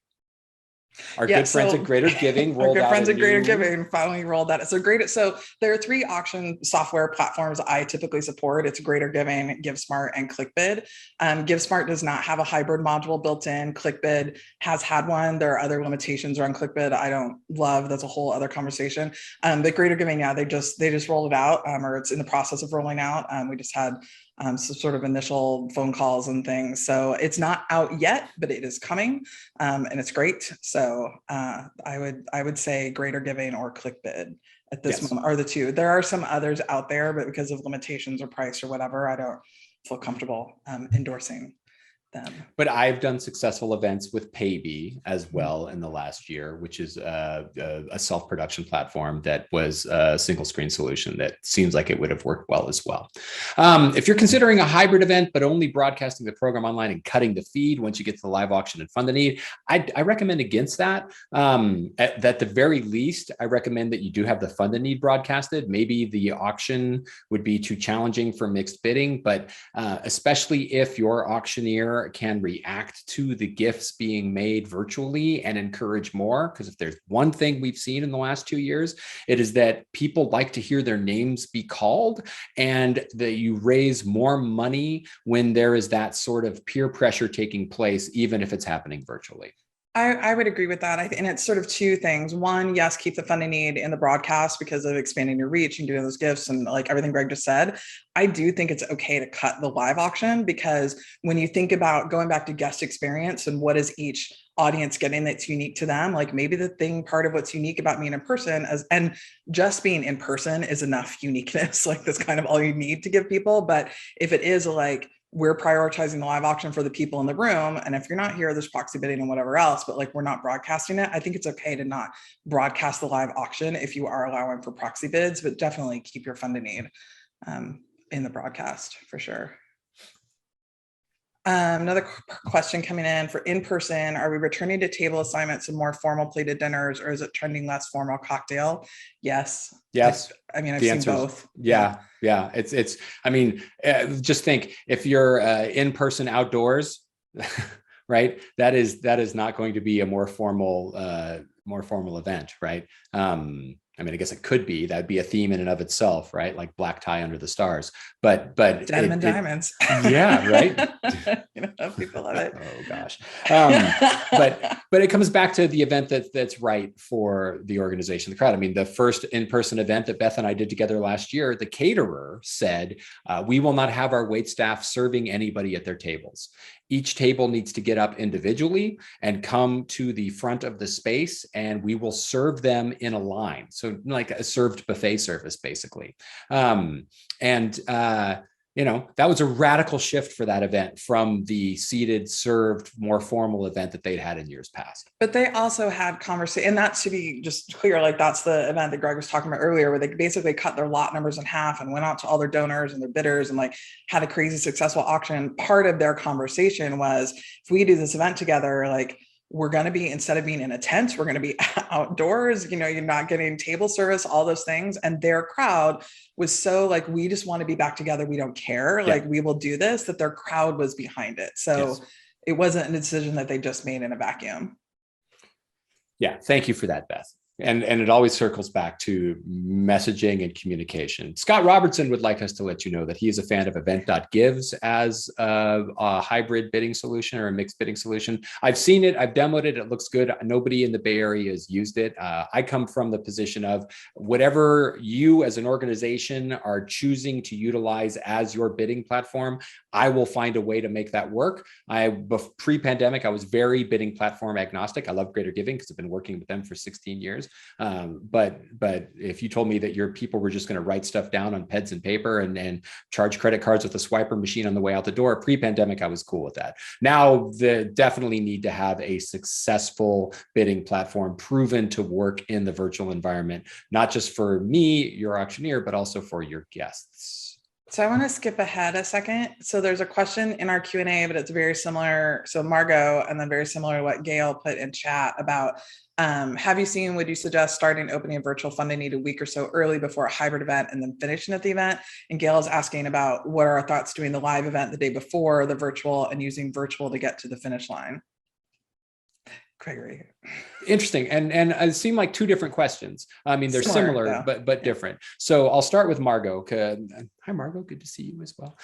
our good friends at Greater Giving rolled out. Our good friends at Greater Giving finally rolled that. So great. So there are 3 auction software platforms I typically support. It's Greater Giving, GiveSmart, and ClickBid. GiveSmart does not have a hybrid module built in. ClickBid has had one. There are other limitations around ClickBid I don't love. That's a whole other conversation. But Greater Giving, yeah, they just rolled it out, or it's in the process of rolling out. We just had some sort of initial phone calls and things. So it's not out yet, but it is coming, and it's great. So I would say Greater Giving or ClickBid at this moment are the 2. There are some others out there, but because of limitations or price or whatever, I don't feel comfortable endorsing them. But I've done successful events with Paybe as well in the last year, which is a self-production platform that was a single screen solution that seems like it would have worked well as well. If you're considering a hybrid event, but only broadcasting the program online and cutting the feed once you get to the live auction and fund the need, I recommend against that. At the very least, I recommend that you do have the fund the need broadcasted. Maybe the auction would be too challenging for mixed bidding, but especially if your auctioneer can react to the gifts being made virtually and encourage more. Because if there's one thing we've seen in the last 2 years, it is that people like to hear their names be called, and that you raise more money when there is that sort of peer pressure taking place, even if it's happening virtually. I would agree with that. And it's sort of 2 things. One, yes, keep the funding need in the broadcast because of expanding your reach and doing those gifts and like everything Greg just said. I do think it's okay to cut the live auction, because when you think about going back to guest experience and what is each audience getting that's unique to them, like maybe the thing, part of what's unique about being in person and just being in person is enough uniqueness. Like that's kind of all you need to give people. But if it is like, we're prioritizing the live auction for the people in the room, and if you're not here, there's proxy bidding and whatever else, but like we're not broadcasting it, I think it's okay to not broadcast the live auction if you are allowing for proxy bids, but definitely keep your fund to need in the broadcast for sure. Another question coming in for in-person: are we returning to table assignments and more formal plated dinners, or is it trending less formal cocktail? Yes. I've seen both. Yeah. It's, I mean, just think if you're in-person outdoors, right? That is not going to be a more formal event, right? I mean, I guess it could be, that'd be a theme in and of itself, right? Like black tie under the stars, but denim and diamonds. Yeah, right. People love it. Oh gosh. But it comes back to the event that's right for the organization, the crowd. I mean, the first in-person event that Beth and I did together last year, the caterer said, we will not have our wait staff serving anybody at their tables. Each table needs to get up individually and come to the front of the space, and we will serve them in a line. So like a served buffet service, basically. That was a radical shift for that event from the seated, served, more formal event that they'd had in years past. But they also had conversation, and that, to be just clear, like that's the event that Greg was talking about earlier, where they basically cut their lot numbers in half and went out to all their donors and their bidders and like had a crazy successful auction. Part of their conversation was, if we do this event together, like we're going to be, instead of being in a tent, we're going to be outdoors, you're not getting table service, all those things. And their crowd was so like, we just want to be back together. We don't care. Like we will do this, that their crowd was behind it. So it wasn't a decision that they just made in a vacuum. Yeah. Thank you for that, Beth. And it always circles back to messaging and communication. Scott Robertson would like us to let you know that he is a fan of event.gives as a hybrid bidding solution or a mixed bidding solution. I've seen it, I've demoed it, it looks good. Nobody in the Bay Area has used it. I come from the position of whatever you as an organization are choosing to utilize as your bidding platform, I will find a way to make that work. Pre-pandemic, I was very bidding platform agnostic. I love Greater Giving because I've been working with them for 16 years. But if you told me that your people were just going to write stuff down on pens and paper and charge credit cards with a swiper machine on the way out the door, pre-pandemic, I was cool with that. Now, they definitely need to have a successful bidding platform proven to work in the virtual environment, not just for me, your auctioneer, but also for your guests. So I want to skip ahead a second. So there's a question in our Q&A, but it's very similar. So Margot, and then very similar to what Gail put in chat about, would you suggest starting opening a virtual funding need a week or so early before a hybrid event and then finishing at the event? And Gail is asking about what are our thoughts doing the live event the day before the virtual and using virtual to get to the finish line? Gregory. Interesting. And it seemed like two different questions. I mean, they're similar, but different. So I'll start with Margot. Hi, Margot. Good to see you as well.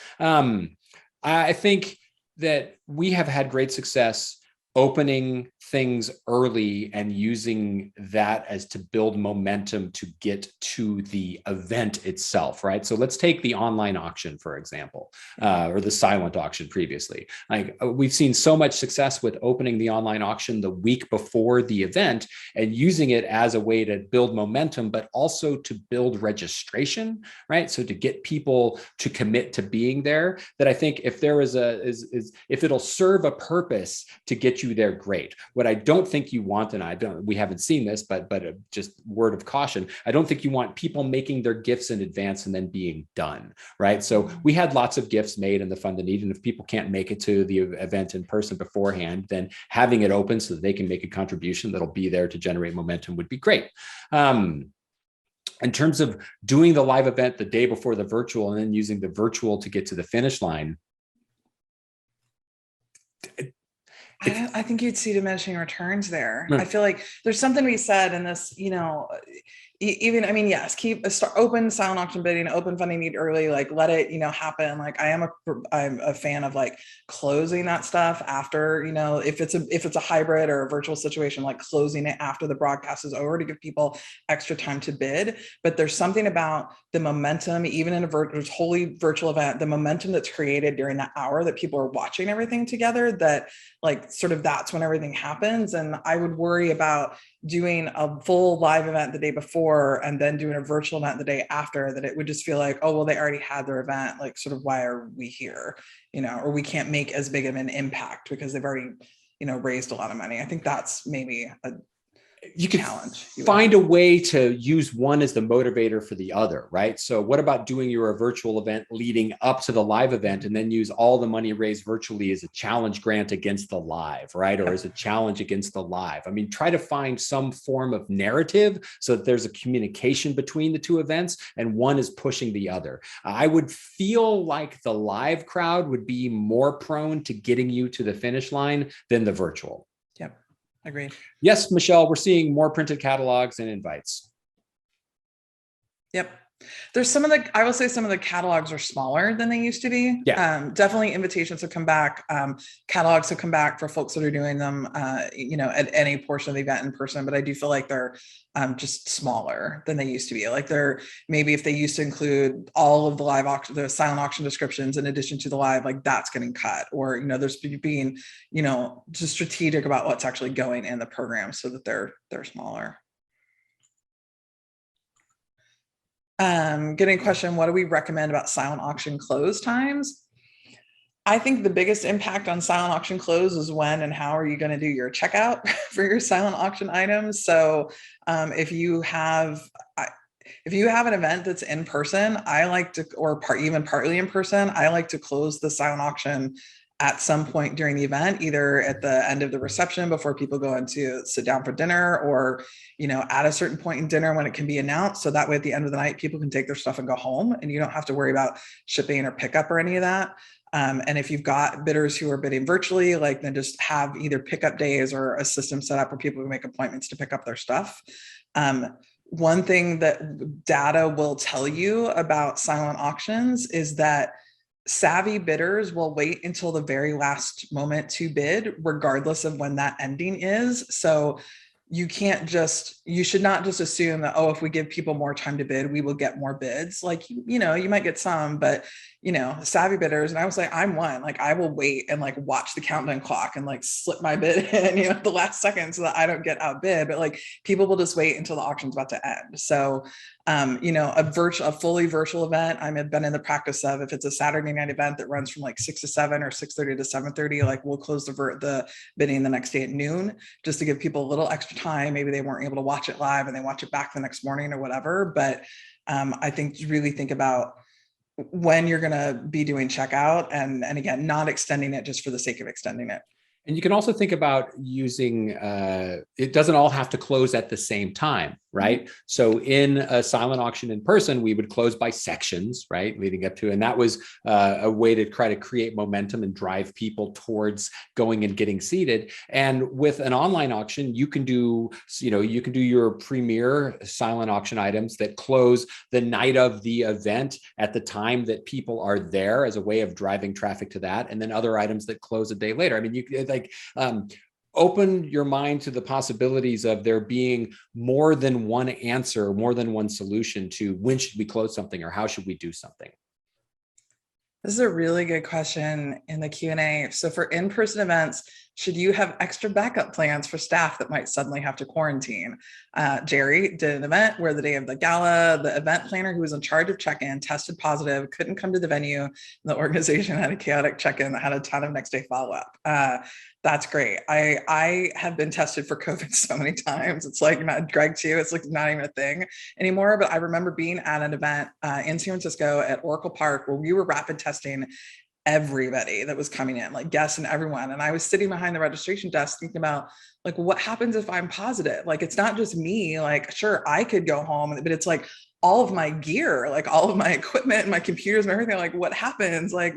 I think that we have had great success opening things early and using that as to build momentum to get to the event itself, right? So let's take the online auction, for example, or the silent auction previously. Like we've seen so much success with opening the online auction the week before the event and using it as a way to build momentum, but also to build registration, right? So to get people to commit to being there, that I think if there is if it'll serve a purpose to get you there, great. What I don't think you want, and we haven't seen this, but just word of caution, I don't think you want people making their gifts in advance and then being done, right? So we had lots of gifts made in the Fund the Need, and if people can't make it to the event in person beforehand, then having it open so that they can make a contribution that'll be there to generate momentum would be great. In terms of doing the live event the day before the virtual and then using the virtual to get to the finish line, I think you'd see diminishing returns there. I feel like there's something we said in this, even, I mean, yes, start open silent auction bidding, open funding need early, like let it, happen. Like I'm a fan of like closing that stuff after, if it's a hybrid or a virtual situation, like closing it after the broadcast is over to give people extra time to bid. But there's something about the momentum, even in a wholly virtual event, the momentum that's created during that hour that people are watching everything together, that like sort of that's when everything happens. And I would worry about doing a full live event the day before and then doing a virtual event the day after, that it would just feel like, oh, well, they already had their event. Like sort of, why are we here? Or we can't make as big of an impact because they've already, raised a lot of money. I think that's maybe you can find a way to use one as the motivator for the other, right? So what about doing your virtual event leading up to the live event and then use all the money raised virtually as a challenge grant against the live, right? Or as a challenge against the live. I mean, try to find some form of narrative so that there's a communication between the two events and one is pushing the other. I would feel like the live crowd would be more prone to getting you to the finish line than the virtual. Yep. Agreed. Yes, Michelle, we're seeing more printed catalogs and invites. Yep. There's I will say some of the catalogs are smaller than they used to be. Yeah. Definitely invitations have come back. Catalogs have come back for folks that are doing them, at any portion of the event in person, but I do feel like they're just smaller than they used to be. Like they're, maybe if they used to include all of the live auction, the silent auction descriptions in addition to the live, like that's getting cut, or, there's being, just strategic about what's actually going in the program so that they're smaller. Getting a question, what do we recommend about silent auction close times? I think the biggest impact on silent auction close is when and how are you going to do your checkout for your silent auction items. So if you have an event that's in person, I like to, or even partly in person, I like to close the silent auction at some point during the event, either at the end of the reception before people go in to sit down for dinner, or, at a certain point in dinner when it can be announced. So that way at the end of the night, people can take their stuff and go home and you don't have to worry about shipping or pickup or any of that. And if you've got bidders who are bidding virtually, like then just have either pickup days or a system set up where people can make appointments to pick up their stuff. One thing that data will tell you about silent auctions is that savvy bidders will wait until the very last moment to bid, regardless of when that ending is. So you should not just assume that, oh, if we give people more time to bid, we will get more bids. Like, you might get some, but savvy bidders, and I was like, I'm one, like I will wait and like watch the countdown clock and like slip my bid in, at the last second so that I don't get outbid. But like people will just wait until the auction's about to end. So a fully virtual event, I've been in the practice of, if it's a Saturday night event that runs from like 6 to 7 or 6:30 to 7:30, like we'll close the bidding the next day at noon, just to give people a little extra time. Maybe they weren't able to watch it live and they watch it back the next morning or whatever. But I think really think about when you're going to be doing checkout, and again, not extending it just for the sake of extending it. And you can also think about using, it doesn't all have to close at the same time, right? Mm-hmm. So in a silent auction in person, we would close by sections, right? Leading up to, and that was a way to try to create momentum and drive people towards going and getting seated. And with an online auction, you can do your premier silent auction items that close the night of the event at the time that people are there, as a way of driving traffic to that. And then other items that close a day later. I mean, you open your mind to the possibilities of there being more than one answer, more than one solution to when should we close something or how should we do something. This is a really good question in the Q&A. So for in-person events, should you have extra backup plans for staff that might suddenly have to quarantine? Jerry did an event where the day of the gala, the event planner who was in charge of check-in tested positive, couldn't come to the venue. The organization had a chaotic check-in that had a ton of next day follow-up. That's great. I have been tested for COVID so many times. It's like not Greg too. It's like not even a thing anymore. But I remember being at an event in San Francisco at Oracle Park where we were rapid testing everybody that was coming in, like guests and everyone. And I was sitting behind the registration desk thinking about like, what happens if I'm positive? Like, it's not just me, like, sure, I could go home, but it's like all of my gear, like all of my equipment and my computers and everything, like what happens? Like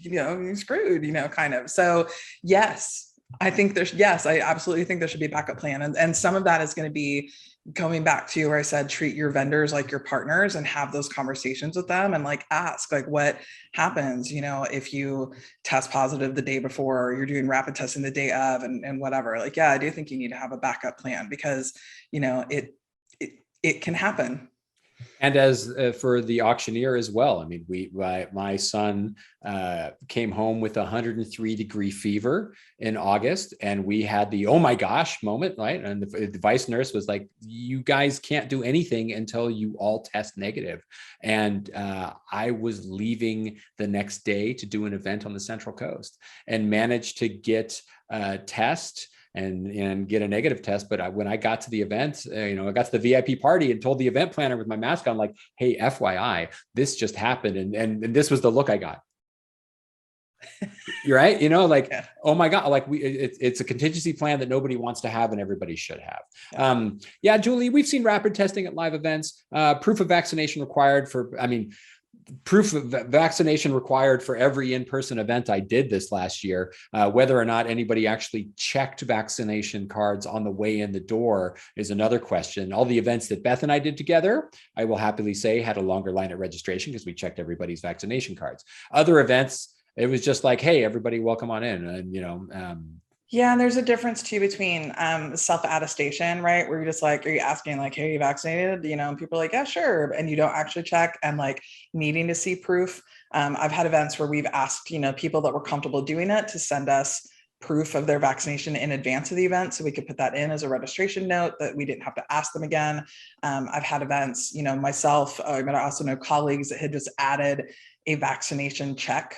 you're screwed, kind of. So yes, I absolutely think there should be a backup plan. And some of that is going to be going back to where I said, treat your vendors like your partners and have those conversations with them and like ask like what happens, if you test positive the day before, or you're doing rapid testing the day of and whatever. Like, yeah, I do think you need to have a backup plan because, it can happen. And as for the auctioneer as well, I mean, my son came home with 103-degree fever in August, and we had the oh my gosh moment, right? And the vice nurse was like, "You guys can't do anything until you all test negative." And I was leaving the next day to do an event on the Central Coast, and managed to get a test and get a negative test. But when I got to the event, I got to the VIP party and told the event planner with my mask on, like, "Hey, FYI, this just happened." And this was the look I got. You're right. Like, yeah. Oh my God, like it's a contingency plan that nobody wants to have and everybody should have. Yeah. Julie, we've seen rapid testing at live events, proof of vaccination required proof of vaccination required for every in-person event I did this last year. Whether or not anybody actually checked vaccination cards on the way in the door is another question. All the events that Beth and I did together, I will happily say, had a longer line at registration because we checked everybody's vaccination cards. Other events, it was just like, "Hey, everybody, welcome on in." And yeah, and there's a difference too between self-attestation, right? Where you're just like, are you asking like, "Hey, are you vaccinated?" And people are like, "Yeah, sure," and you don't actually check, and like needing to see proof. I've had events where we've asked, people that were comfortable doing it to send us proof of their vaccination in advance of the event, so we could put that in as a registration note that we didn't have to ask them again. I've had events, myself, but I also know colleagues that had just added a vaccination check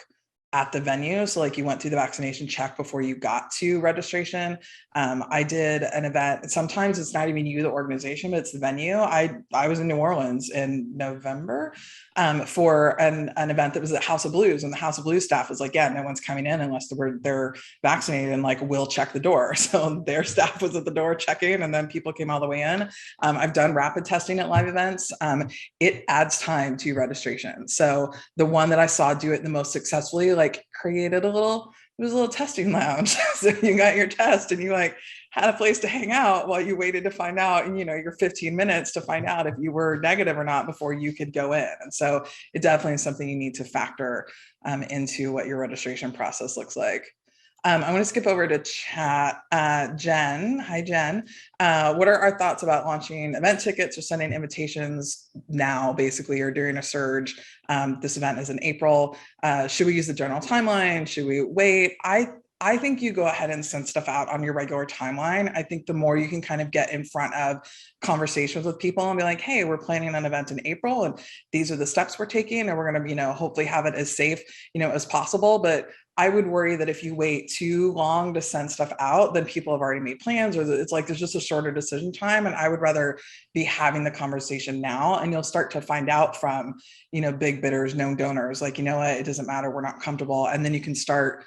at the venue. So like you went through the vaccination check before you got to registration. I did an event. Sometimes it's not even you, the organization, but it's the venue. I was in New Orleans in November for an event that was at House of Blues, and the House of Blues staff was like, "Yeah, no one's coming in unless they're vaccinated, and like we'll check the door." So their staff was at the door checking, and then people came all the way in. I've done rapid testing at live events. It adds time to registration. So the one that I saw do it the most successfully, like like created it was a little testing lounge. So you got your test and you like had a place to hang out while you waited to find out, and your 15 minutes to find out if you were negative or not before you could go in. And so it definitely is something you need to factor into what your registration process looks like. I'm going to skip over to chat. Jen, hi Jen. What are our thoughts about launching event tickets or sending invitations now, basically, or during a surge? This event is in April. Should we use the general timeline? Should we wait? I think you go ahead and send stuff out on your regular timeline. I think the more you can kind of get in front of conversations with people and be like, hey, we're planning an event in April and these are the steps we're taking, and we're going to, hopefully have it as safe, as possible. But I would worry that if you wait too long to send stuff out, then people have already made plans, or it's like there's just a shorter decision time. And I would rather be having the conversation now, and you'll start to find out from, big bidders, known donors, like, what, it doesn't matter, we're not comfortable. And then you can start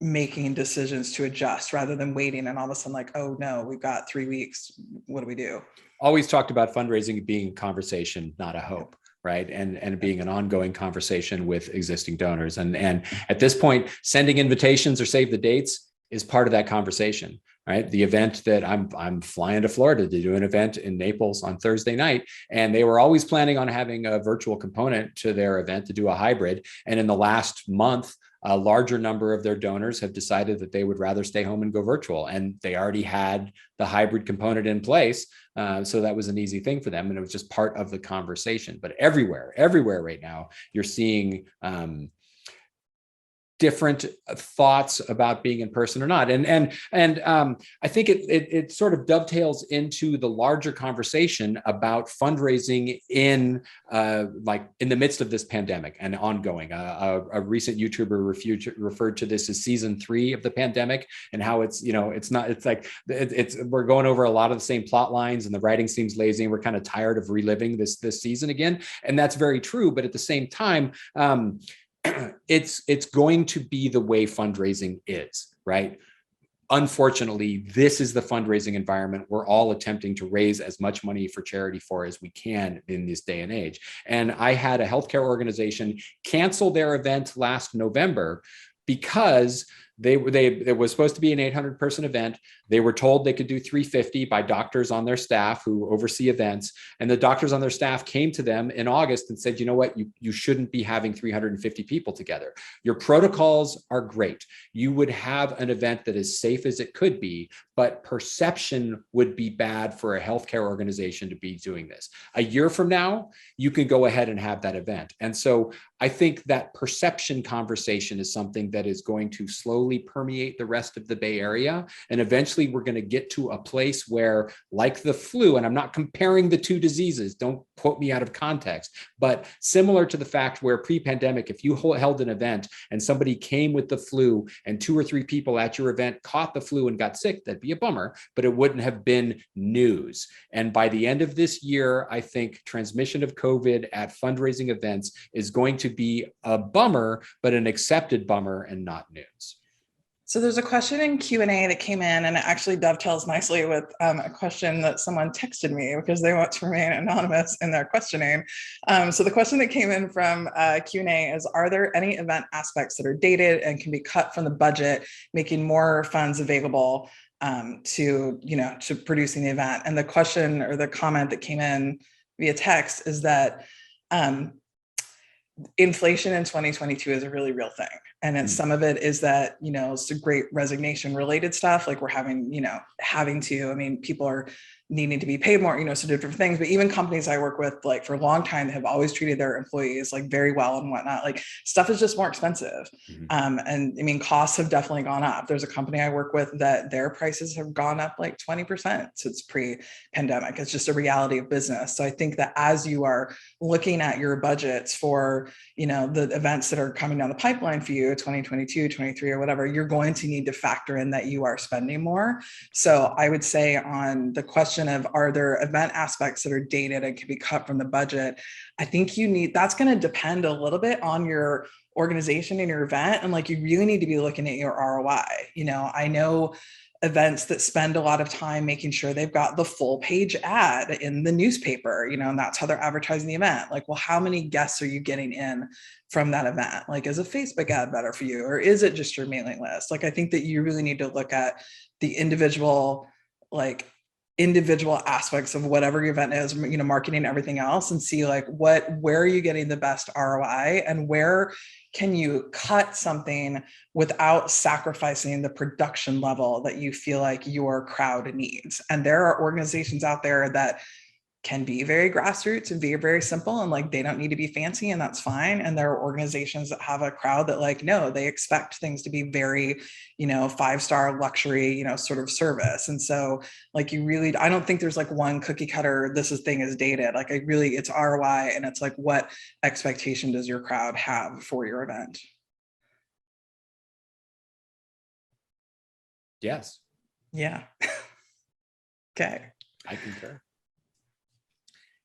making decisions to adjust rather than waiting and all of a sudden like, oh no, we've got 3 weeks. What do we do? Always talked about fundraising being a conversation, not a hope. Right. And being an ongoing conversation with existing donors. And at this point, sending invitations or save the dates is part of that conversation. Right. The event that I'm flying to Florida to do an event in Naples on Thursday night, and they were always planning on having a virtual component to their event, to do a hybrid. And in the last month, a larger number of their donors have decided that they would rather stay home and go virtual. And they already had the hybrid component in place. So that was an easy thing for them. And it was just part of the conversation. But everywhere right now, you're seeing different thoughts about being in person or not. And I think it sort of dovetails into the larger conversation about fundraising in the midst of this pandemic and ongoing. A recent YouTuber referred to this as season 3 of the pandemic, and how we're going over a lot of the same plot lines and the writing seems lazy, and we're kind of tired of reliving this season again. And that's very true. But at the same time, it's going to be the way fundraising is, right? Unfortunately, this is the fundraising environment we're all attempting to raise as much money for charity for as we can in this day and age. And I had a healthcare organization cancel their event last November because it was supposed to be an 800-person event. They were told they could do 350 by doctors on their staff who oversee events. And the doctors on their staff came to them in August and said, you know what, you shouldn't be having 350 people together. Your protocols are great. You would have an event that is safe as it could be, but perception would be bad for a healthcare organization to be doing this. A year from now, you can go ahead and have that event. And so I think that perception conversation is something that is going to slowly permeate the rest of the Bay Area. And eventually we're going to get to a place where, like the flu, and I'm not comparing the two diseases, don't quote me out of context, but similar to the fact where pre-pandemic, if you held an event and somebody came with the flu and 2 or 3 people at your event caught the flu and got sick, that'd be a bummer, but it wouldn't have been news. And by the end of this year, I think transmission of COVID at fundraising events is going to be a bummer, but an accepted bummer and not news. So there's a question in Q&A that came in, and it actually dovetails nicely with a question that someone texted me because they want to remain anonymous in their questioning. So the question that came in from Q&A is, are there any event aspects that are dated and can be cut from the budget, making more funds available to producing the event? And the question or the comment that came in via text is that inflation in 2022 is a really real thing. And then some of it is that, it's a great resignation related stuff. Like we're having people are needing to be paid more, so different things. But even companies I work with, like for a long time, have always treated their employees like very well and whatnot. Like stuff is just more expensive. And costs have definitely gone up. There's a company I work with that their prices have gone up like 20% since pre-pandemic. It's just a reality of business. So I think that as you are looking at your budgets for, the events that are coming down the pipeline for you, 2022, 23, or whatever, you're going to need to factor in that you are spending more. So I would say on the question of, are there event aspects that are dated and can be cut from the budget? I think that's going to depend a little bit on your organization and your event. And like, you really need to be looking at your ROI. I know events that spend a lot of time making sure they've got the full page ad in the newspaper, and that's how they're advertising the event. Like, well, how many guests are you getting in from that event? Like, is a Facebook ad better for you, or is it just your mailing list? Like, I think that you really need to look at the individual aspects of whatever your event is, marketing and everything else, and see like where are you getting the best ROI, and where can you cut something without sacrificing the production level that you feel like your crowd needs. And there are organizations out there that can be very grassroots and be very simple, and like they don't need to be fancy, and that's fine. And there are organizations that have a crowd that like, no, they expect things to be very, 5-star luxury, sort of service. And so like I don't think there's like one cookie cutter, thing is dated. Like it's ROI, and it's like, what expectation does your crowd have for your event? Yes. Yeah. Okay. I concur.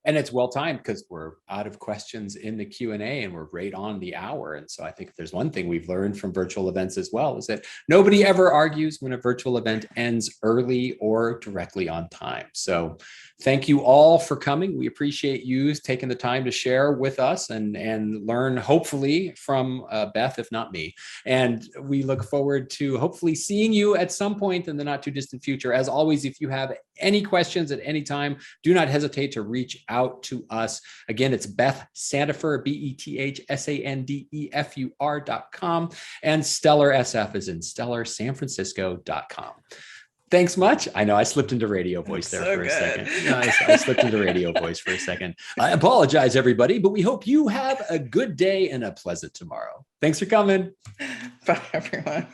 And it's well timed because we're out of questions in the Q&A and we're right on the hour. And so I think if there's one thing we've learned from virtual events as well, is that nobody ever argues when a virtual event ends early or directly on time. So thank you all for coming. We appreciate you taking the time to share with us and learn, hopefully, from Beth, if not me. And we look forward to hopefully seeing you at some point in the not too distant future. As always, if you have any questions at any time, do not hesitate to reach out to us. Again, it's Beth Sandofer, BethSandefer.com, and Stellar SF is in StellarSanFrancisco.com. Thanks much. I know I slipped into radio voice there for a second. I slipped into radio voice for a second. I apologize, everybody, but we hope you have a good day and a pleasant tomorrow. Thanks for coming. Bye, everyone.